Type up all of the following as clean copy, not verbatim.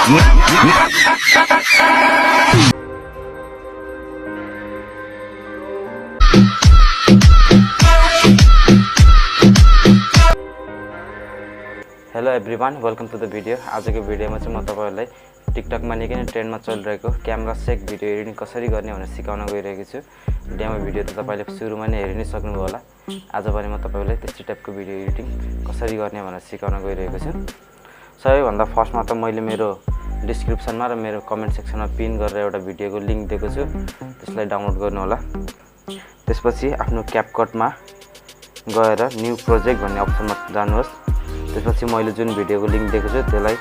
Hello everyone, welcome to the video. आजको भिडियोमा चाहिँ म तपाईहरुलाई टिकटकमा निकै नै ट्रेन्डमा चलिरहेको क्यामेरा सेक भिडियो एडिटिङ कसरी गर्ने भनेर सिकाउन गइरहेको छु। डेमो भिडियो त तपाईले सुरुमा नै हेरि नै सक्नुभयो होला। आज पनि म तपाईलाई त्यस्तै टाइपको भिडियो एडिटिङ कसरी गर्ने भनेर सिकाउन गइरहेको छु। सबैभन्दा फर्स्टमा त मैले मेरो डिस्क्रिप्सनमा र मेरो कमेन्ट सेक्सनमा पिन गरेर एउटा भिडियोको लिंक दिएको छु, त्यसलाई डाउनलोड गर्नु होला। त्यसपछि आफ्नो क्यापकटमा गएर न्यू प्रोजेक्ट भन्ने अप्सनमा जानुहोस्। त्यसपछि मैले जुन भिडियोको लिंक दिएको छु त्यसलाई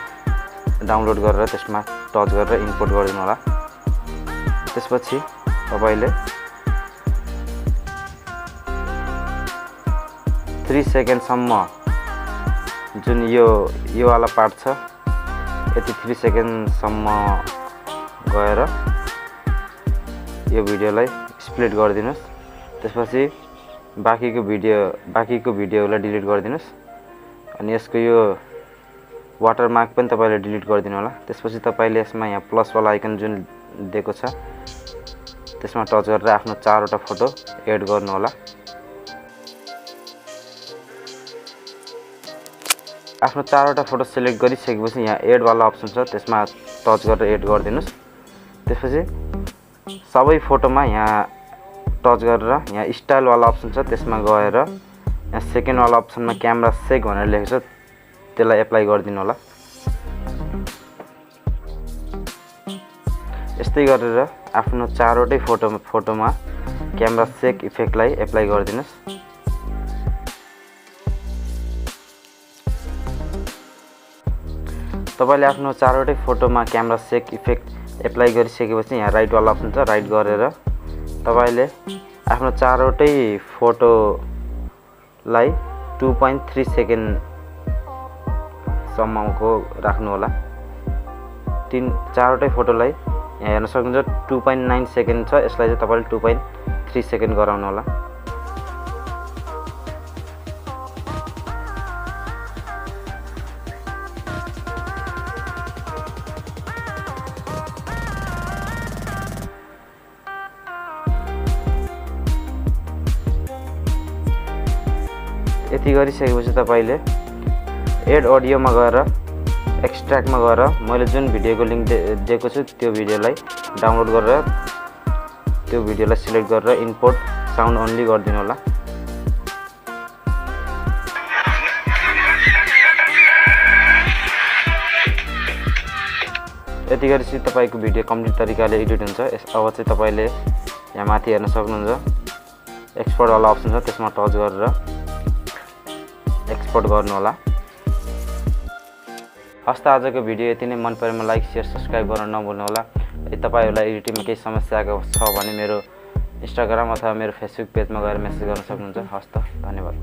डाउनलोड गरेर त्यसमा टच गरेर इम्पोर्ट गरिदिनु होला। त्यसपछि तपाईले 3 सेकेन्ड सम्म जुन यो वाला पार्ट छ, यति 3 सेकेन्ड सम्म गएर यो भिडियोलाई स्प्लिट गरिदिनुस्। त्यसपछि बाँकीको भिडियोलाई डिलिट गरिदिनुस् अनि यसको यो वाटरमार्क पनि तपाईले डिलिट गरिदिनु होला। त्यसपछि तपाईले यसमा यहाँ प्लस वाला आइकन जुन दिएको छ त्यसमा टच गरेर आफ्नो 4 वटा फोटो एड गर्नु होला। आफ्नो 4 वटा फोटो सिलेक्ट गरिसकेपछि यहाँ एड वाला अप्सन छ, त्यसमा टच गरेर एड गरिदिनुस्। त्यसपछि सबै फोटोमा यहाँ टच गरेर यहाँ स्टाइल वाला अप्सन छ, त्यसमा गएर यहाँ सेकेन्ड वाला अप्सनमा क्यामेरा सेक भनेर लेखेको छ, त्यसलाई एप्लाई गरिदिनु होला। यस्तै गरेर आफ्नो 4 वटै फोटोमा क्यामेरा सेक इफेक्टलाई एप्लाई गरिदिनुस्। तपाईले आफ्नो 4 वटै फोटोमा क्यामेरा सेक इफेक्ट एप्लाई गरिसकेपछि यहाँ राइट वाला अप्सन छ, राइट गरेर तपाईले आफ्नो 4 वटै फोटोलाई 2.3 सेकेन्ड सम्मको राख्नु होला। 4 वटै फोटोलाई यहाँ हेर्न सक्नुहुन्छ 2.9 सेकेन्ड छ, यसलाई चाहिँ तपाईले 2.3 सेकेन्ड गराउनु होला। यति गरिसकेपछि तपाईले एड अडियोमा गएर एक्सट्र्याक्टमा गएर मैले जुन भिडियोको लिंक दिएको छु त्यो भिडियोलाई डाउनलोड गरेर त्यो भिडियोलाई सिलेक्ट गरेर इम्पोर्ट साउन्ड ओन्ली गरिदिनु होला। यति गरेपछि तपाईको भिडियो कम्प्लिट तरिकाले एडिट हुन्छ। अब चाहिँ तपाईले यहाँ माथि हेर्न सक्नुहुन्छ एक्सपोर्ट वाला अप्सन छ, त्यसमा टच गरेर एक्सपोर्ट गर्नु होला। हस्त आजको भिडियो यति नै। मन परेमा लाइक शेयर सब्स्क्राइब गर्न नभुल्नु होला। यदि तपाईहरुलाई एडिटिङमा केही समस्या आएको छ भने मेरो इन्स्टाग्राम अथवा मेरो फेसबुक पेजमा गएर मेसेज गर्न सक्नुहुन्छ। हस्त, धन्यवाद।